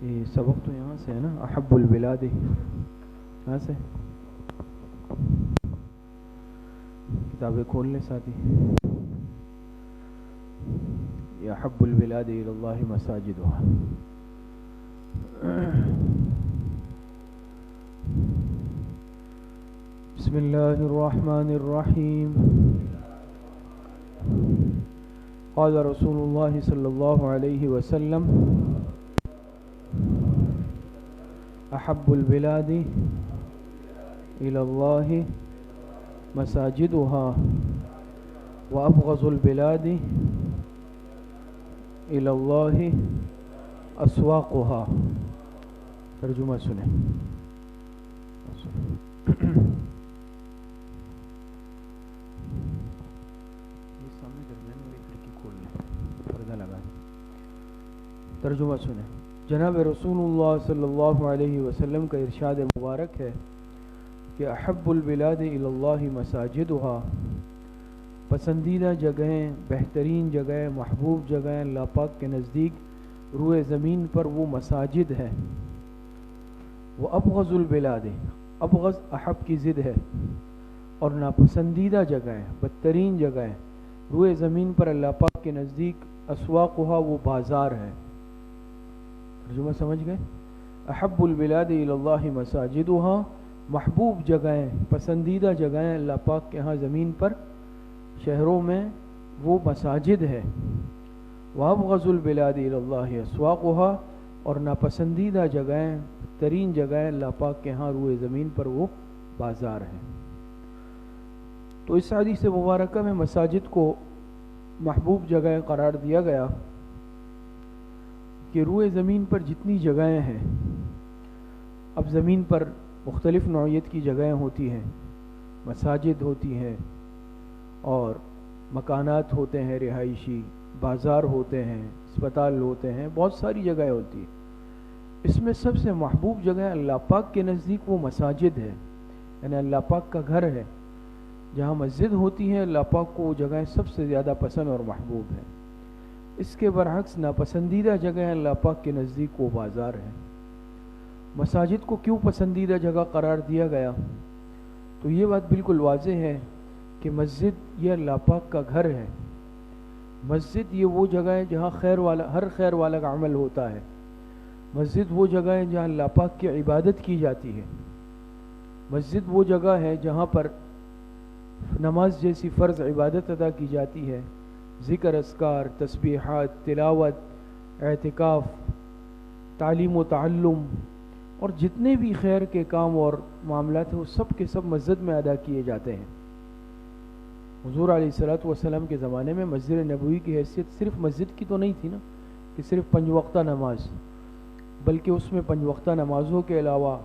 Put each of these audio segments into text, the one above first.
یہ سبق تو یہاں سے ہے نا، احب البلاد یہاں سے کتابیں کھول لیں ساتھی. یا احب البلاد الی اللہ مساجدها. بسم اللہ الرحمن الرحیم. قال رسول اللہ صلی اللہ علیہ وسلم احب البلاد الی اللہ مساجدها وابغض البلاد الی اللہ اسواقها. ترجمہ سنیں. ترجمہ سنیں. جناب رسول اللہ صلی اللہ علیہ وسلم کا ارشاد مبارک ہے کہ احب البلاد الی اللہ مساجدها، پسندیدہ جگہیں، بہترین جگہیں، محبوب جگہیں اللہ پاک کے نزدیک روئے زمین پر وہ مساجد ہے. وہ ابغض البلاد، ابغض احب کی ضد ہے، اور ناپسندیدہ جگہیں، بدترین جگہیں روئے زمین پر اللہ پاک کے نزدیک اسواقها، وہ بازار ہے. ترجمہ سمجھ گئے؟ احب البلاد الی اللہ مساجدها، محبوب جگہیں، پسندیدہ جگہیں اللہ پاک کے ہاں زمین پر، شہروں میں وہ مساجد ہے. وابغض البلاد الی اللہ اسواقها، اور ناپسندیدہ جگہیں، ترین جگہیں اللہ پاک کے ہاں روئے زمین پر وہ بازار ہیں. تو اس حدیث مبارکہ میں مساجد کو محبوب جگہیں قرار دیا گیا کہ روئے زمین پر جتنی جگہیں ہیں، اب زمین پر مختلف نوعیت کی جگہیں ہوتی ہیں، مساجد ہوتی ہیں اور مکانات ہوتے ہیں رہائشی، بازار ہوتے ہیں، اسپتال ہوتے ہیں، بہت ساری جگہیں ہوتی ہیں. اس میں سب سے محبوب جگہ اللہ پاک کے نزدیک وہ مساجد ہے، یعنی اللہ پاک کا گھر ہے. جہاں مسجد ہوتی ہے اللہ پاک کو وہ جگہیں سب سے زیادہ پسند اور محبوب ہے. اس کے برعکس ناپسندیدہ جگہ اللہ پاک کے نزدیک وہ بازار ہے. مساجد کو کیوں پسندیدہ جگہ قرار دیا گیا؟ تو یہ بات بالکل واضح ہے کہ مسجد یہ اللہ پاک کا گھر ہے. مسجد یہ وہ جگہ ہے جہاں ہر خیر والا کا عمل ہوتا ہے. مسجد وہ جگہ ہے جہاں اللہ پاک کی عبادت کی جاتی ہے. مسجد وہ جگہ ہے جہاں پر نماز جیسی فرض عبادت ادا کی جاتی ہے، ذکر اذکار، تسبیحات، تلاوت، اعتکاف، تعلیم و تعلم اور جتنے بھی خیر کے کام اور معاملات ہیں وہ سب کے سب مسجد میں ادا کیے جاتے ہیں. حضور علیہ الصلوۃ والسلام کے زمانے میں مسجد نبوی کی حیثیت صرف مسجد کی تو نہیں تھی نا کہ صرف 5 وقتہ نماز، بلکہ اس میں 5 وقتہ نمازوں کے علاوہ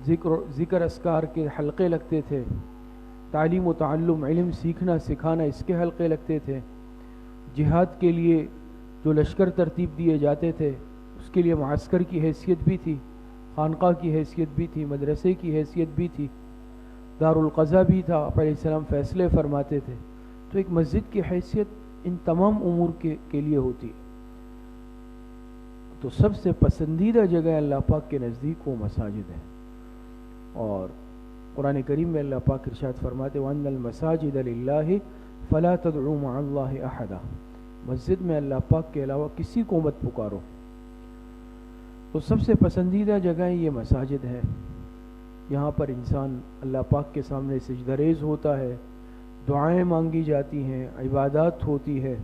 ذکر اذکار کے حلقے لگتے تھے، تعلیم و تعلم، علم سیکھنا سکھانا، اس کے حلقے لگتے تھے. جہاد کے لیے جو لشکر ترتیب دیے جاتے تھے اس کے لیے معسکر کی حیثیت بھی تھی، خانقاہ کی حیثیت بھی تھی، مدرسے کی حیثیت بھی تھی، دارالقضا بھی تھا، آپ علیہ السلام فیصلے فرماتے تھے. تو ایک مسجد کی حیثیت ان تمام امور کے لیے ہوتی. تو سب سے پسندیدہ جگہ اللہ پاک کے نزدیک وہ مساجد ہے. اور قرآن کریم میں اللہ پاک ارشاد فرماتے وَأَنَّ الْمَسَاجِدَ لِلَّهِ فَلَا تَدْعُوا مَعَ اللَّهِ أَحَدًا، مسجد میں اللہ پاک کے علاوہ کسی کو مت پکارو. تو سب سے پسندیدہ جگہیں یہ مساجد ہے. یہاں پر انسان اللہ پاک کے سامنے سجدہ ریز ہوتا ہے، دعائیں مانگی جاتی ہیں، عبادات ہوتی ہے.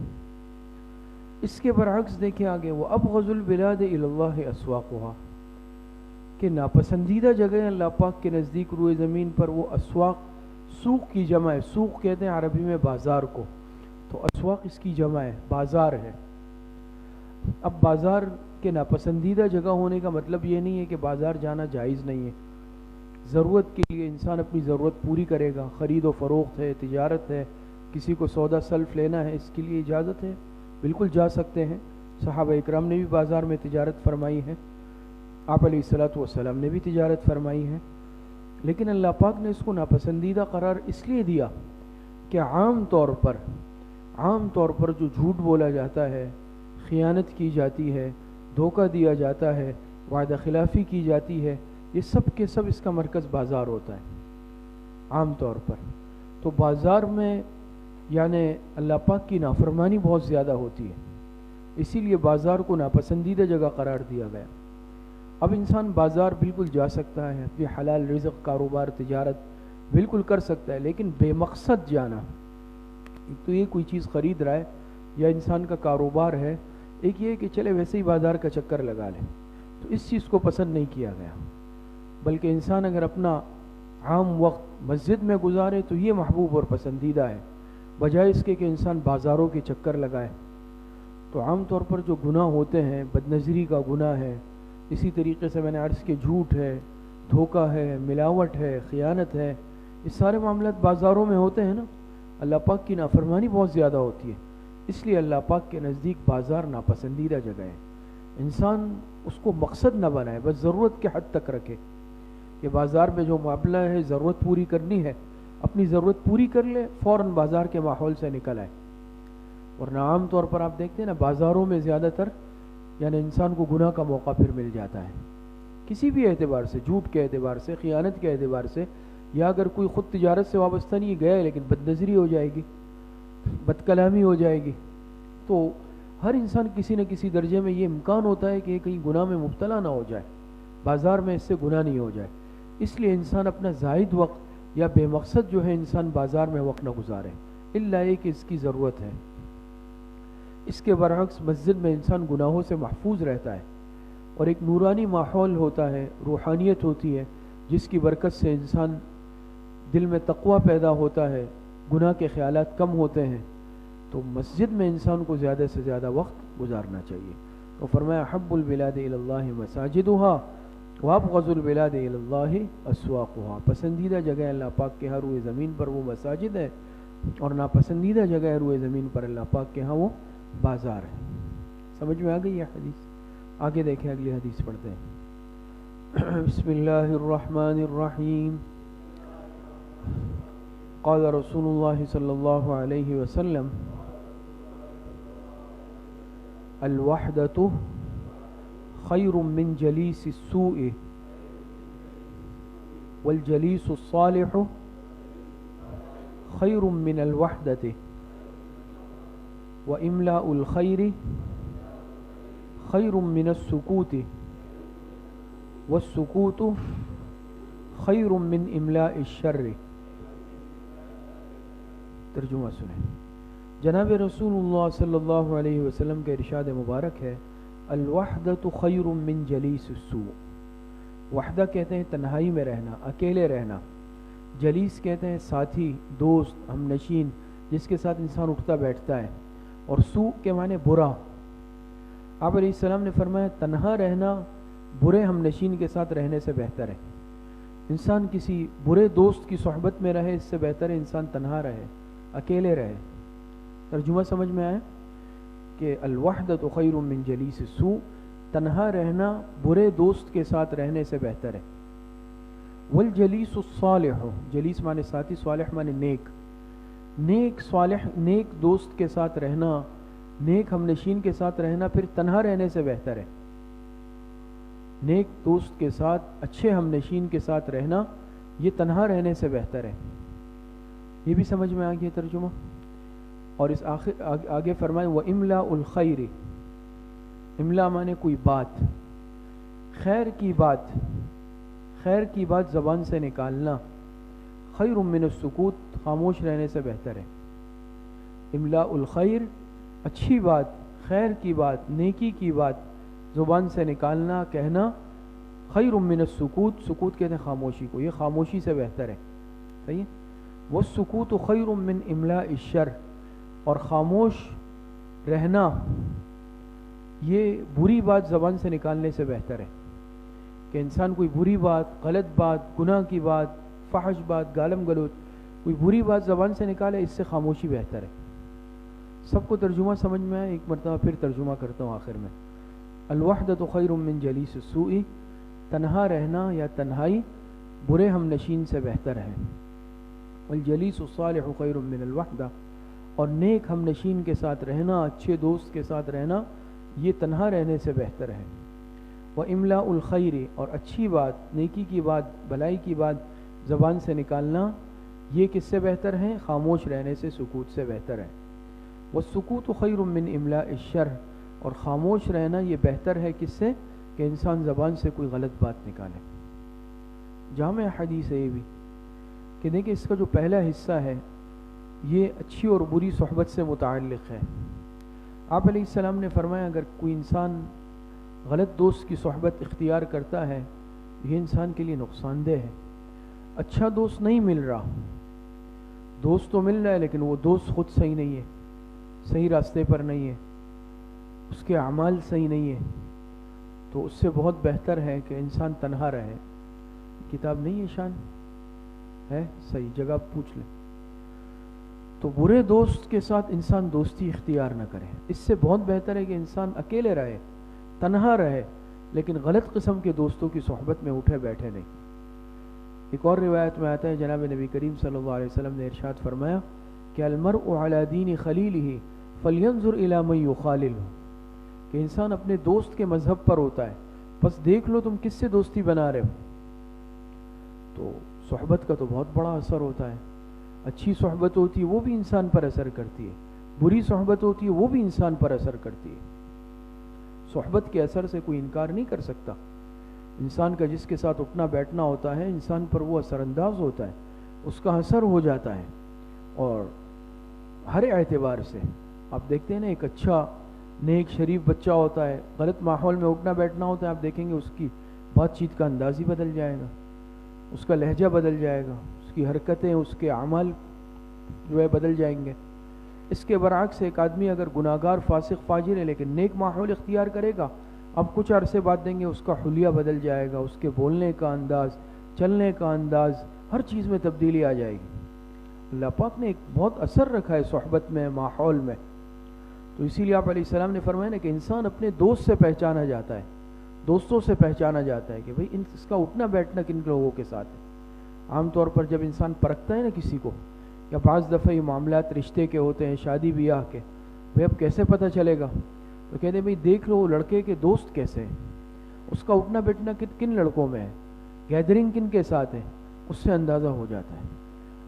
اس کے برعکس دیکھیں آگے وَأَبْغَضُ الْبِلَادِ إِلَى اللَّهِ أَسْوَاقُهَا، کہ ناپسندیدہ جگہ اللہ پاک کے نزدیک روئے زمین پر وہ اسواق، سوق کی جمع ہے. سوق کہتے ہیں عربی میں بازار کو، تو اسواق اس کی جمع ہے، بازار ہے. اب بازار کے ناپسندیدہ جگہ ہونے کا مطلب یہ نہیں ہے کہ بازار جانا جائز نہیں ہے. ضرورت کے لیے انسان اپنی ضرورت پوری کرے گا، خرید و فروخت ہے، تجارت ہے، کسی کو سودا سلف لینا ہے، اس کے لیے اجازت ہے، بالکل جا سکتے ہیں. صحابہ اکرام نے بھی بازار میں تجارت فرمائی ہے، آپ علیہ الصلوۃ والسلام نے بھی تجارت فرمائی ہے. لیکن اللہ پاک نے اس کو ناپسندیدہ قرار اس لیے دیا کہ عام طور پر جو جھوٹ بولا جاتا ہے، خیانت کی جاتی ہے، دھوکہ دیا جاتا ہے، وعدہ خلافی کی جاتی ہے، یہ سب کے سب اس کا مرکز بازار ہوتا ہے عام طور پر۔ تو بازار میں یعنی اللہ پاک کی نافرمانی بہت زیادہ ہوتی ہے، اسی لیے بازار کو ناپسندیدہ جگہ قرار دیا گیا۔ اب انسان بازار بالکل جا سکتا ہے، اپنی حلال رزق، کاروبار، تجارت بالکل کر سکتا ہے، لیکن بے مقصد جانا، ایک تو یہ کوئی چیز خرید رہا ہے یا انسان کا کاروبار ہے، ایک یہ کہ چلے ویسے ہی بازار کا چکر لگا لے، تو اس چیز کو پسند نہیں کیا گیا، بلکہ انسان اگر اپنا عام وقت مسجد میں گزارے تو یہ محبوب اور پسندیدہ ہے، بجائے اس کے کہ انسان بازاروں کے چکر لگائے۔ تو عام طور پر جو گناہ ہوتے ہیں، بدنظری کا گناہ ہے، اسی طریقے سے میں نے عرض کے جھوٹ ہے، دھوکہ ہے، ملاوٹ ہے، خیانت ہے، یہ سارے معاملات بازاروں میں ہوتے ہیں نا۔ اللہ پاک کی نافرمانی بہت زیادہ ہوتی ہے، اس لیے اللہ پاک کے نزدیک بازار ناپسندیدہ جگہ ہے۔ انسان اس کو مقصد نہ بنائے، بس ضرورت کے حد تک رکھے کہ بازار میں جو معاملہ ہے ضرورت پوری کرنی ہے، اپنی ضرورت پوری کر لے، فوراً بازار کے ماحول سے نکل آئے۔ ورنہ عام طور پر آپ دیکھتے ہیں نا، بازاروں میں زیادہ تر یعنی انسان کو گناہ کا موقع پھر مل جاتا ہے، کسی بھی اعتبار سے، جھوٹ کے اعتبار سے، خیانت کے اعتبار سے، یا اگر کوئی خود تجارت سے وابستہ نہیں گیا ہے لیکن بدنظری ہو جائے گی، بد کلامی ہو جائے گی، تو ہر انسان کسی نہ کسی درجے میں یہ امکان ہوتا ہے کہ کہیں گناہ میں مبتلا نہ ہو جائے، بازار میں اس سے گناہ نہیں ہو جائے۔ اس لیے انسان اپنا زائد وقت یا بے مقصد جو ہے انسان بازار میں وقت نہ گزارے، الا یہ کہ اس کی ضرورت ہے۔ اس کے برعکس مسجد میں انسان گناہوں سے محفوظ رہتا ہے، اور ایک نورانی ماحول ہوتا ہے، روحانیت ہوتی ہے، جس کی برکت سے انسان دل میں تقوی پیدا ہوتا ہے، گناہ کے خیالات کم ہوتے ہیں۔ تو مسجد میں انسان کو زیادہ سے زیادہ وقت گزارنا چاہیے۔ تو فرمایا حب البلاد الی اللہ مساجدها وابغض البلاد الی اللہ اسواقها، پسندیدہ جگہ اللہ پاک کے ہاں روئے زمین پر وہ مساجد ہے، اور ناپسندیدہ جگہ ہے روئے زمین پر اللہ پاک کے ہاں وہ بازار ہے۔ سمجھ میں آ گئی یہ حدیث؟ آگے دیکھیں، اگلی حدیث پڑھتے ہیں۔ بسم اللہ الرحمن الرحیم۔ قال رسول اللہ صلی اللہ علیہ وسلم الوحدۃ خیر من جلیس السوء والجلیس الصالح خیر من الوحدۃ واملاء الخیر خیر من السکوت والسکوت خیر من املاء الشر۔ ترجمہ سنیں۔ جناب رسول اللہ صلی اللہ علیہ وسلم کے ارشاد مبارک ہے، الوحدۃ خیر من جلیس السوء۔ وحدہ کہتے ہیں تنہائی میں رہنا، اکیلے رہنا۔ جلیس کہتے ہیں ساتھی، دوست، ہم نشین، جس کے ساتھ انسان اٹھتا بیٹھتا ہے۔ اور سوء کے معنی برا۔ آپ علیہ السلام نے فرمایا تنہا رہنا برے ہم نشین کے ساتھ رہنے سے بہتر ہے۔ انسان کسی برے دوست کی صحبت میں رہے، اس سے بہتر ہے انسان تنہا رہے، اکیلے رہے۔ ترجمہ سمجھ میں آیا کہ الوحدۃ خیر من جلیس السوء، تنہا رہنا برے دوست کے ساتھ رہنے سے بہتر ہے۔ والجلیس الصالح، جلیس معنی ساتھی، صالح معنی نیک۔ نیک صالح، نیک دوست کے ساتھ رہنا، نیک ہم نشین کے ساتھ رہنا پھر تنہا رہنے سے بہتر ہے۔ نیک دوست کے ساتھ، اچھے ہم نشین کے ساتھ رہنا یہ تنہا رہنے سے بہتر ہے۔ یہ بھی سمجھ میں آ گیا ترجمہ؟ اور اس آگے فرمائیں وَإِمْلَاءُ الْخَيْرِ، املا مانے کوئی بات، خیر کی بات، خیر کی بات زبان سے نکالنا، خیر من السکوت، خاموش رہنے سے بہتر ہے۔ املاء الخیر، اچھی بات، خیر کی بات، نیکی کی بات زبان سے نکالنا، کہنا، خیر من السکوت، سکوت کہتے ہیں خاموشی کو، یہ خاموشی سے بہتر ہے۔ صحیح ہے؟ والسکوت خیر من املاء الشر، اور خاموش رہنا یہ بری بات زبان سے نکالنے سے بہتر ہے۔ کہ انسان کوئی بری بات، غلط بات، گناہ کی بات، فحش بات، گالم گلوچ، کوئی بری بات زبان سے نکالے، اس سے خاموشی بہتر ہے۔ سب کو ترجمہ سمجھ میں آئے؟ ایک مرتبہ پھر ترجمہ کرتا ہوں آخر میں۔ الوحدۃ خیر من جلیس السوء، تنہا رہنا یا تنہائی برے ہم نشین سے بہتر ہے۔ والجلیس الصالح خیر من الوحدہ، اور نیک ہم نشین کے ساتھ رہنا، اچھے دوست کے ساتھ رہنا یہ تنہا رہنے سے بہتر ہے۔ وَإِمْلَاءُ الْخَيْرِ، اور اچھی بات، نیکی کی بات، بھلائی کی بات زبان سے نکالنا، یہ کس سے بہتر ہے؟ خاموش رہنے سے، سکوت سے بہتر ہے۔ وَالسُّكُوتُ خَيْرٌ مِّنْ إِمْلَاءِ الشَّرِّ، اور خاموش رہنا یہ بہتر ہے کس سے؟ کہ انسان زبان سے کوئی غلط بات نکالے۔ جامع حدیث ہے یہ بھی کہ دیکھیں اس کا جو پہلا حصہ ہے یہ اچھی اور بری صحبت سے متعلق ہے۔ آپ علیہ السلام نے فرمایا اگر کوئی انسان غلط دوست کی صحبت اختیار کرتا ہے یہ انسان کے لیے نقصان دہ ہے۔ اچھا دوست نہیں مل رہا، دوست تو مل رہا ہے لیکن وہ دوست خود صحیح نہیں ہے، صحیح راستے پر نہیں ہے، اس کے اعمال صحیح نہیں ہے، تو اس سے بہت بہتر ہے کہ انسان تنہا رہے۔ کتاب نہیں ہے شان ہے، صحیح جگہ پوچھ لیں۔ تو برے دوست کے ساتھ انسان دوستی اختیار نہ کرے، اس سے بہت بہتر ہے کہ انسان اکیلے رہے، تنہا رہے، لیکن غلط قسم کے دوستوں کی صحبت میں اٹھے بیٹھے نہیں۔ ایک اور روایت میں آتا ہے جناب نبی کریم صلی اللہ علیہ وسلم نے ارشاد فرمایا کہ المرء علی دین خلیلہ فلینظر الی من یخاللہ، کہ انسان اپنے دوست کے مذہب پر ہوتا ہے، بس دیکھ لو تم کس سے دوستی بنا رہے ہو۔ تو صحبت کا تو بہت بڑا اثر ہوتا ہے، اچھی صحبت ہوتی ہے وہ بھی انسان پر اثر کرتی ہے، بری صحبت ہوتی ہے وہ بھی انسان پر اثر کرتی ہے۔ صحبت کے اثر سے کوئی انکار نہیں کر سکتا، انسان کا جس کے ساتھ اٹھنا بیٹھنا ہوتا ہے انسان پر وہ اثر انداز ہوتا ہے، اس کا اثر ہو جاتا ہے۔ اور ہر اعتبار سے آپ دیکھتے ہیں نا، ایک اچھا نیک شریف بچہ ہوتا ہے، غلط ماحول میں اٹھنا بیٹھنا ہوتا ہے، آپ دیکھیں گے اس کی بات چیت کا انداز ہی بدل جائے گا، اس کا لہجہ بدل جائے گا، اس کی حرکتیں، اس کے اعمال جو ہے بدل جائیں گے۔ اس کے برعکس ایک آدمی اگر گناہگار فاسق فاجر ہے لیکن نیک ماحول اختیار کرے گا، اب کچھ عرصے بعد دیں گے اس کا حلیہ بدل جائے گا، اس کے بولنے کا انداز، چلنے کا انداز، ہر چیز میں تبدیلی آ جائے گی۔ اللہ پاک نے ایک بہت اثر رکھا ہے صحبت میں، ماحول میں۔ تو اسی لیے آپ علیہ السلام نے فرمایا نا کہ انسان اپنے دوست سے پہچانا جاتا ہے، دوستوں سے پہچانا جاتا ہے کہ بھئی اس کا اٹھنا بیٹھنا کن لوگوں کے ساتھ ہے۔ عام طور پر جب انسان پرکھتا ہے نا کسی کو، یا بعض دفعہ یہ معاملات رشتے کے ہوتے ہیں، شادی بیاہ کے، بھئی اب کیسے پتہ چلے گا؟ تو کہتے ہیں بھئی دیکھ لو لڑکے کے دوست کیسے ہیں، اس کا اٹھنا بیٹھنا کن لڑکوں میں ہے، گیدرنگ کن کے ساتھ ہے، اس سے اندازہ ہو جاتا ہے۔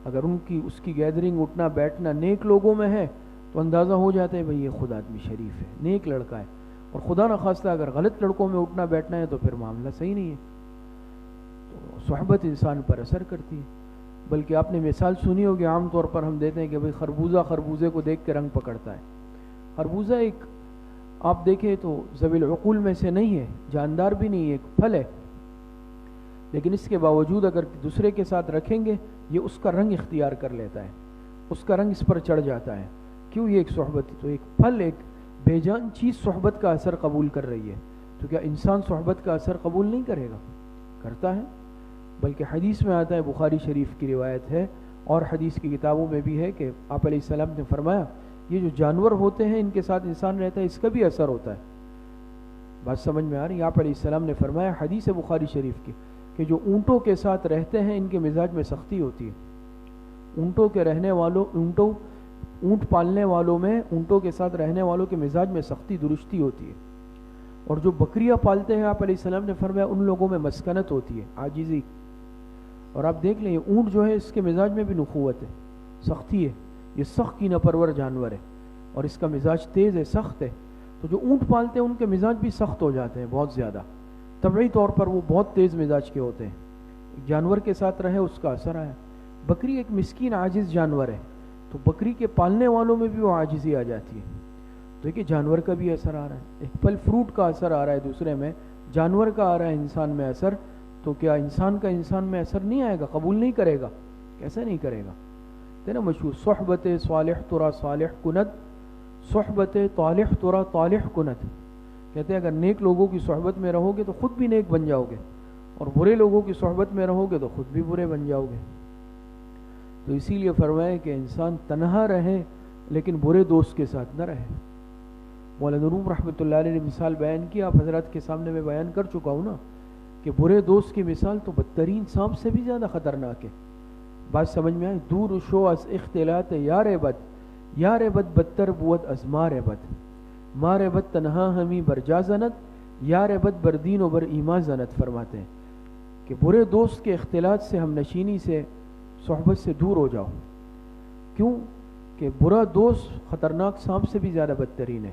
اگر اس کی گیدرنگ اٹھنا بیٹھنا نیک لوگوں میں ہے تو اندازہ ہو جاتا ہے بھئی یہ خود آدمی شریف ہے، نیک لڑکا ہے، اور خدا نخواستہ اگر غلط لڑکوں میں اٹھنا بیٹھنا ہے تو پھر معاملہ صحیح نہیں ہے۔ تو صحبت انسان پر اثر کرتی ہے۔ بلکہ آپ نے مثال سنی ہوگی، عام طور پر ہم دیتے ہیں کہ بھئی خربوزے کو دیکھ کے رنگ پکڑتا ہے۔ خربوزہ ایک آپ دیکھیں تو ذوی العقول میں سے نہیں ہے، جاندار بھی نہیں ہے، ایک پھل ہے، لیکن اس کے باوجود اگر دوسرے کے ساتھ رکھیں گے یہ اس کا رنگ اختیار کر لیتا ہے، اس کا رنگ اس پر چڑھ جاتا ہے۔ کیوں؟ یہ ایک صحبت، تو ایک پھل، ایک بے جان چیز صحبت کا اثر قبول کر رہی ہے، تو کیا انسان صحبت کا اثر قبول نہیں کرے گا؟ کرتا ہے۔ بلکہ حدیث میں آتا ہے، بخاری شریف کی روایت ہے اور حدیث کی کتابوں میں بھی ہے کہ آپ علیہ السلام نے فرمایا یہ جو جانور ہوتے ہیں ان کے ساتھ انسان رہتا ہے اس کا بھی اثر ہوتا ہے۔ بات سمجھ میں آ رہی ہے؟ آپ علیہ السلام نے فرمایا حدیث بخاری شریف کی کہ جو اونٹوں کے ساتھ رہتے ہیں ان کے مزاج میں سختی ہوتی ہے۔ اونٹوں کے رہنے والوں، اونٹ پالنے والوں میں، اونٹوں کے ساتھ رہنے والوں کے مزاج میں سختی درستی ہوتی ہے، اور جو بکریاں پالتے ہیں آپ علیہ السلام نے فرمایا ان لوگوں میں مسکنت ہوتی ہے، عاجزی۔ اور آپ دیکھ لیں یہ اونٹ جو ہے اس کے مزاج میں بھی نخوت ہے، سختی ہے، یہ سخت کینہ پرور جانور ہے اور اس کا مزاج تیز ہے، سخت ہے۔ تو جو اونٹ پالتے ہیں ان کے مزاج بھی سخت ہو جاتے ہیں بہت زیادہ، طبعی طور پر وہ بہت تیز مزاج کے ہوتے ہیں۔ جانور کے ساتھ رہے اس کا اثر آیا۔ بکری ایک مسکین عاجز جانور ہے، تو بکری کے پالنے والوں میں بھی وہ عاجزی آ جاتی ہے۔ دیکھیے جانور کا بھی اثر آ رہا ہے، ایک پھل فروٹ کا اثر آ رہا ہے دوسرے میں، جانور کا آ رہا ہے انسان میں اثر، تو کیا انسان کا انسان میں اثر نہیں آئے گا؟ قبول نہیں کرے گا؟ کیسے نہیں کرے گا؟ نا مشہور صحبت صالح ترا صالح کند، صحبت طالح ترا طالح کند۔ کہتے ہیں اگر نیک لوگوں کی صحبت میں رہو گے تو خود بھی نیک بن جاؤ گے، اور برے لوگوں کی صحبت میں رہو گے تو خود بھی برے بن جاؤ گے۔ تو اسی لیے فرمایا کہ انسان تنہا رہے لیکن برے دوست کے ساتھ نہ رہے۔ مولانا روم رحمۃ اللہ علیہ نے مثال بیان کی، آپ حضرات کے سامنے میں بیان کر چکا ہوں نا، کہ برے دوست کی مثال تو بدترین سانپ سے بھی زیادہ خطرناک ہے۔ بات سمجھ میں آئی؟ دور شو از اختلاط یار بد، یار بد بدتر بود از مار بد۔ مار بد تنہا ہمی بر جا زنت یار بد بر دین و بر ایمان زنت، فرماتے ہیں کہ برے دوست کے اختلاط سے، ہم نشینی سے، صحبت سے دور ہو جاؤ۔ کیوں کہ برا دوست خطرناک سانپ سے بھی زیادہ بدترین ہے۔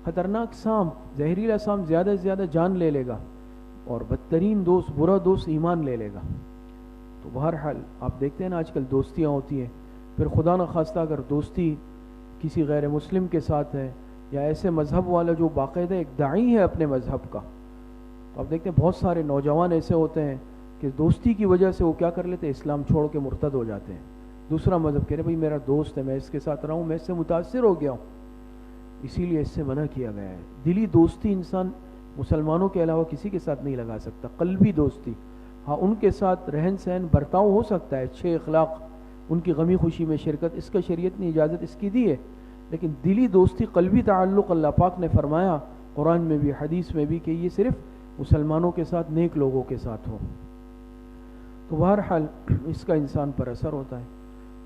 خطرناک سانپ، زہریلا سانپ زیادہ سے زیادہ جان لے لے گا، اور بدترین دوست، برا دوست ایمان لے لے گا۔ تو بہرحال آپ دیکھتے ہیں نا آج کل دوستیاں ہوتی ہیں، پھر خدا نخواستہ اگر دوستی کسی غیر مسلم کے ساتھ ہے، یا ایسے مذہب والا جو باقاعدہ ایک داعی ہے اپنے مذہب کا، تو آپ دیکھتے ہیں بہت سارے نوجوان ایسے ہوتے ہیں کہ دوستی کی وجہ سے وہ کیا کر لیتے ہیں، اسلام چھوڑ کے مرتد ہو جاتے ہیں، دوسرا مذہب کہہ رہے بھائی میرا دوست ہے، میں اس کے ساتھ رہا ہوں، میں اس سے متاثر ہو گیا ہوں، اسی لیے اس سے منع کیا گیا ہے۔ دلی دوستی انسان مسلمانوں کے علاوہ کسی کے ساتھ نہیں لگا سکتا، قلبی دوستی، ہاں ان کے ساتھ رہن سہن برتاؤ ہو سکتا ہے، اچھے اخلاق، ان کی غمی خوشی میں شرکت، اس کا شریعت نے اجازت اس کی دی ہے، لیکن دلی دوستی، قلبی تعلق اللہ پاک نے فرمایا قرآن میں بھی حدیث میں بھی کہ یہ صرف مسلمانوں کے ساتھ، نیک لوگوں کے ساتھ ہو۔ تو بہرحال اس کا انسان پر اثر ہوتا ہے۔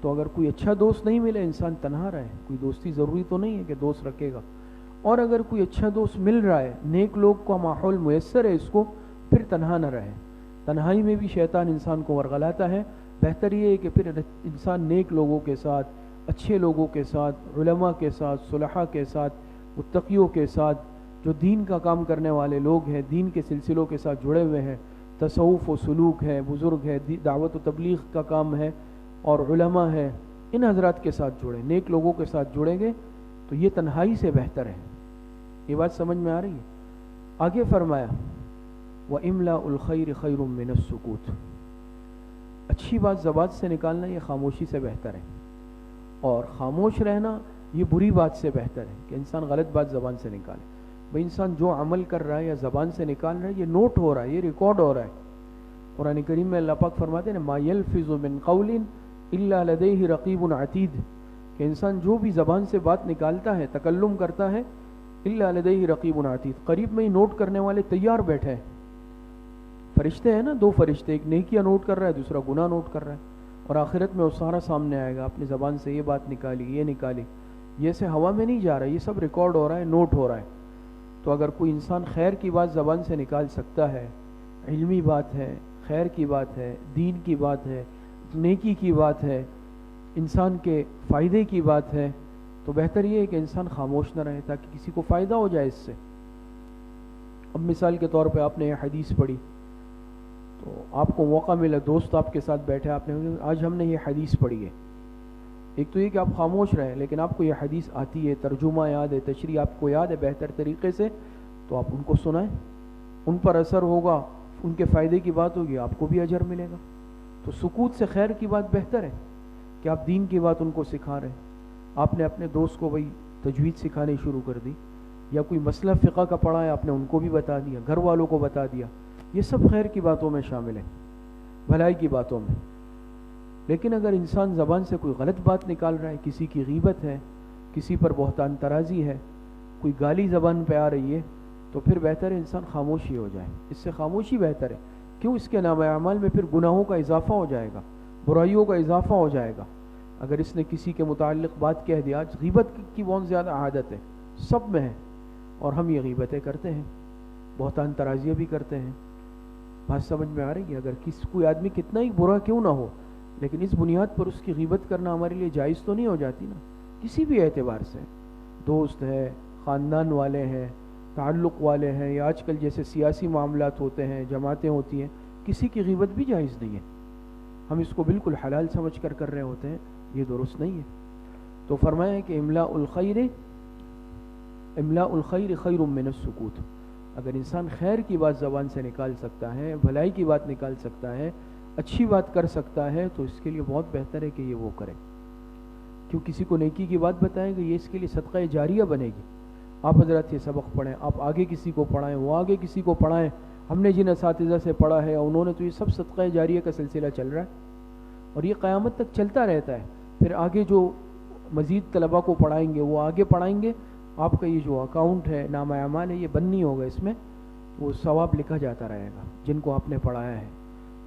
تو اگر کوئی اچھا دوست نہیں ملے، انسان تنہا رہے، کوئی دوستی ضروری تو نہیں ہے کہ دوست رکھے گا، اور اگر کوئی اچھا دوست مل رہا ہے، نیک لوگ کا ماحول میسر ہے اس کو، پھر تنہا نہ رہے۔ تنہائی میں بھی شیطان انسان کو ورغلاتا ہے، بہتر یہ ہے کہ پھر انسان نیک لوگوں کے ساتھ، اچھے لوگوں کے ساتھ، علماء کے ساتھ، صلحاء کے ساتھ، متقیوں کے ساتھ، جو دین کا کام کرنے والے لوگ ہیں، دین کے سلسلوں کے ساتھ جڑے ہوئے ہیں، تصوف و سلوک ہے، بزرگ ہے، دعوت و تبلیغ کا کام ہے، اور علماء ہے، ان حضرات کے ساتھ جڑیں، نیک لوگوں کے ساتھ جڑیں گے تو یہ تنہائی سے بہتر ہے۔ یہ بات سمجھ میں آ رہی ہے؟ آگے فرمایا وَإِمْلَاءُ الْخَيْرِ خَيْرٌ مِّنَ السُّكُوتِ، اچھی بات زبان سے نکالنا یہ خاموشی سے بہتر ہے، اور خاموش رہنا یہ بری بات سے بہتر ہے کہ انسان غلط بات زبان سے نکالے۔ بھئی انسان جو عمل کر رہا ہے یا زبان سے نکال رہا ہے یہ نوٹ ہو رہا ہے، یہ ریکارڈ ہو رہا ہے۔ قرآن کریم میں اللہ پاک فرماتے ہیں مَا يَلْفِظُ مِنْ قَوْلٍ إِلَّا لَدَيْهِ رَقِيبٌ عَتِيدٌ، کہ انسان جو بھی زبان سے بات نکالتا ہے، تکلم کرتا ہے، إِلَّا لَدَيْهِ رَقِيبٌ عَتِيدٌ، قریب میں ہی نوٹ کرنے والے تیار بیٹھے ہیں۔ فرشتے ہیں نا، دو فرشتے، ایک نیکیاں نوٹ کر رہا ہے، دوسرا گناہ نوٹ کر رہا ہے، اور آخرت میں وہ سارا سامنے آئے گا، اپنی زبان سے یہ بات نکالی، یہ نکالی، یہ سے ہوا میں نہیں جا رہا، یہ سب ریکارڈ ہو رہا ہے، نوٹ ہو رہا ہے۔ تو اگر کوئی انسان خیر کی بات زبان سے نکال سکتا ہے، علمی بات ہے، خیر کی بات ہے، دین کی بات ہے، نیکی کی بات ہے، انسان کے فائدے کی بات ہے، تو بہتر یہ ہے کہ انسان خاموش نہ رہے تاکہ کسی کو فائدہ ہو جائے اس سے۔ اب مثال کے طور پہ آپ نے یہ حدیث پڑھی، تو آپ کو موقع ملا، دوست آپ کے ساتھ بیٹھے، آپ نے آج ہم نے یہ حدیث پڑھی ہے، ایک تو یہ کہ آپ خاموش رہیں، لیکن آپ کو یہ حدیث آتی ہے، ترجمہ یاد ہے، تشریح آپ کو یاد ہے بہتر طریقے سے، تو آپ ان کو سنائیں، ان پر اثر ہوگا، ان کے فائدے کی بات ہوگی، آپ کو بھی اجر ملے گا۔ تو سکوت سے خیر کی بات بہتر ہے کہ آپ دین کی بات ان کو سکھا رہے ہیں۔ آپ نے اپنے دوست کو بھائی تجوید سکھانی شروع کر دی، یا کوئی مسئلہ فقہ کا پڑھا ہے آپ نے ان کو بھی بتا دیا، گھر والوں کو بتا دیا، یہ سب خیر کی باتوں میں شامل ہے، بھلائی کی باتوں میں۔ لیکن اگر انسان زبان سے کوئی غلط بات نکال رہا ہے، کسی کی غیبت ہے، کسی پر بہتان ترازی ہے، کوئی گالی زبان پہ آ رہی ہے، تو پھر بہتر ہے انسان خاموشی ہو جائے، اس سے خاموشی بہتر ہے۔ کیوں؟ اس کے نام اعمال میں پھر گناہوں کا اضافہ ہو جائے گا، برائیوں کا اضافہ ہو جائے گا۔ اگر اس نے کسی کے متعلق بات کہہ دیا، آج غیبت کی بہت زیادہ عادت ہے، سب میں ہے، اور ہم یہ غیبتیں کرتے ہیں، بہتان ترازیاں بھی کرتے ہیں۔ بات سمجھ میں آ رہی ہے؟ اگر کوئی آدمی کتنا ہی برا کیوں نہ ہو، لیکن اس بنیاد پر اس کی غیبت کرنا ہمارے لیے جائز تو نہیں ہو جاتی نا، کسی بھی اعتبار سے، دوست ہے، خاندان والے ہیں، تعلق والے ہیں، یا آج کل جیسے سیاسی معاملات ہوتے ہیں، جماعتیں ہوتی ہیں، کسی کی غیبت بھی جائز نہیں ہے۔ ہم اس کو بالکل حلال سمجھ کر رہے ہوتے ہیں، یہ درست نہیں ہے۔ تو فرمایا کہ املاء الخیر خیر من السکوت، اگر انسان خیر کی بات زبان سے نکال سکتا ہے، بھلائی کی بات نکال سکتا ہے، اچھی بات کر سکتا ہے، تو اس کے لیے بہت بہتر ہے کہ یہ وہ کرے۔ کیوں؟ کسی کو نیکی کی بات بتائیں گے، یہ اس کے لیے صدقہ جاریہ بنے گی۔ آپ حضرات یہ سبق پڑھیں، آپ آگے کسی کو پڑھائیں، وہ آگے کسی کو پڑھائیں۔ ہم نے جن اساتذہ سے پڑھا ہے انہوں نے تو یہ سب صدقہ جاریہ کا سلسلہ چل رہا ہے، اور یہ قیامت تک چلتا رہتا ہے۔ پھر آگے جو مزید طلباء کو پڑھائیں گے وہ آگے پڑھائیں گے، آپ کا یہ جو اکاؤنٹ ہے، نام اعمال ہے، یہ بند نہیں ہوگا، اس میں وہ ثواب لکھا جاتا رہے گا جن کو آپ نے پڑھایا ہے۔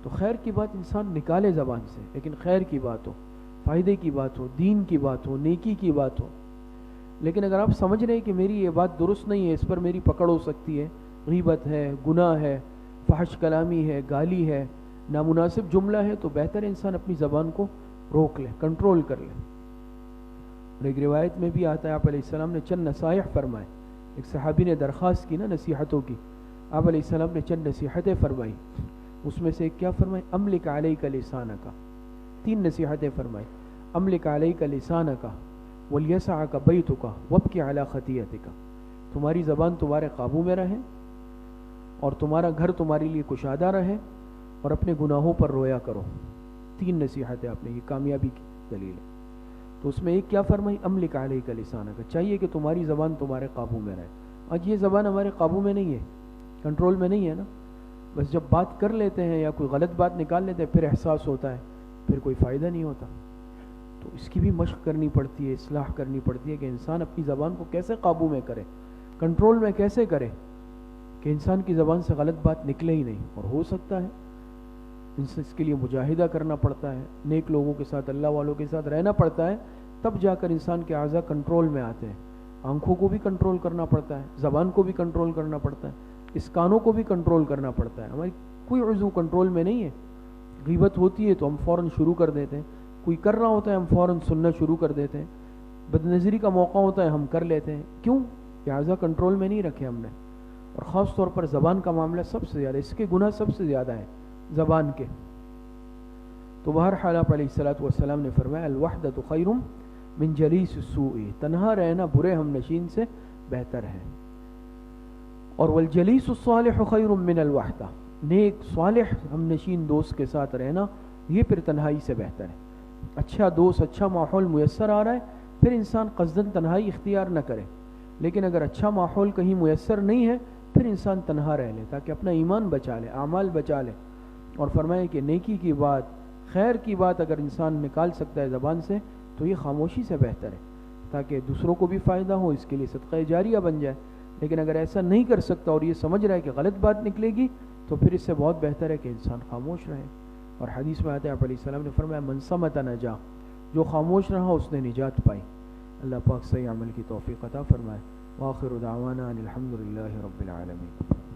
تو خیر کی بات انسان نکالے زبان سے، لیکن خیر کی بات ہو، فائدے کی بات ہو، دین کی بات ہو، نیکی کی بات ہو۔ لیکن اگر آپ سمجھ رہے ہیں کہ میری یہ بات درست نہیں ہے، اس پر میری پکڑ ہو سکتی ہے، غیبت ہے، گناہ ہے، فحش کلامی ہے، گالی ہے، نامناسب جملہ ہے، تو بہتر ہے انسان اپنی زبان کو روک لے، کنٹرول کر لے۔ اور ایک روایت میں بھی آتا ہے آپ علیہ السلام نے چند نصائح فرمائے، ایک صحابی نے درخواست کی نا نصیحتوں کی، آپ علیہ السلام نے چند نصیحتیں فرمائی، اس میں سے ایک کیا فرمائی؟ املک علیک لسانک، 3 نصیحتیں فرمائی، املک علیک لسانک ولیسعک بیتک وابکی علی خطیئتک، تمہاری زبان تمہارے قابو میں رہے اور تمہارا گھر تمہارے لیے کشادہ رہے اور اپنے گناہوں پر رویا کرو۔ 3 نصیحتیں آپ نے، یہ کامیابی کی دلیل ہے۔ تو اس میں ایک کیا فرمائی؟ املک علیک لسانک، چاہیے کہ تمہاری زبان تمہارے قابو میں رہے۔ آج یہ زبان ہمارے قابو میں نہیں ہے، کنٹرول میں نہیں ہے نا، بس جب بات کر لیتے ہیں یا کوئی غلط بات نکال لیتے ہیں پھر احساس ہوتا ہے، پھر کوئی فائدہ نہیں ہوتا۔ تو اس کی بھی مشق کرنی پڑتی ہے، اصلاح کرنی پڑتی ہے کہ انسان اپنی زبان کو کیسے قابو میں کرے، کنٹرول میں کیسے کرے کہ انسان کی زبان سے غلط بات نکلے ہی نہیں۔ اور ہو سکتا ہے اس کے لیے مجاہدہ کرنا پڑتا ہے، نیک لوگوں کے ساتھ، اللہ والوں کے ساتھ رہنا پڑتا ہے، تب جا کر انسان کے اعضاء کنٹرول میں آتے ہیں۔ آنکھوں کو بھی کنٹرول کرنا پڑتا ہے، زبان کو بھی کنٹرول کرنا پڑتا ہے، اس کانوں کو بھی کنٹرول کرنا پڑتا ہے۔ ہماری کوئی عضو کنٹرول میں نہیں ہے، غیبت ہوتی ہے تو ہم فوراً شروع کر دیتے ہیں، کوئی کر رہا ہوتا ہے ہم فوراً سننا شروع کر دیتے ہیں، بدنظری کا موقع ہوتا ہے ہم کر لیتے ہیں۔ کیوں؟ کہ اعضاء کنٹرول میں نہیں رکھے ہم نے، اور خاص طور پر زبان کا معاملہ سب سے زیادہ، اس کے گناہ سب سے زیادہ ہیں زبان کے۔ تو بہرحال آپ علیہ الصلوۃ والسلام نے فرمایا الوحدۃ خیر من جلیس السوء، تنہا رہنا برے ہم نشین سے بہتر ہے، اور والجلیس الصالح خیر من الوحدہ، نیک صالح ہم نشین دوست کے ساتھ رہنا یہ پھر تنہائی سے بہتر ہے۔ اچھا دوست، اچھا ماحول میسر آ رہا ہے پھر انسان قصداً تنہائی اختیار نہ کرے، لیکن اگر اچھا ماحول کہیں میسر نہیں ہے پھر انسان تنہا رہ لے تاکہ اپنا ایمان بچا لے، اعمال بچا لے۔ اور فرمائے کہ نیکی کی بات، خیر کی بات اگر انسان نکال سکتا ہے زبان سے تو یہ خاموشی سے بہتر ہے، تاکہ دوسروں کو بھی فائدہ ہو، اس کے لیے صدقہ جاریہ بن جائے۔ لیکن اگر ایسا نہیں کر سکتا اور یہ سمجھ رہا ہے کہ غلط بات نکلے گی تو پھر اس سے بہت بہتر ہے کہ انسان خاموش رہے۔ اور حدیث میں آتے ہیں آپ علیہ السلام نے فرمایا من صمت نجا، جو خاموش رہا اس نے نجات پائی۔ اللہ پاک صحیح عمل کی توفیق عطا فرمائے۔ وآخر دعوانا ان الحمد للہ رب العالمین۔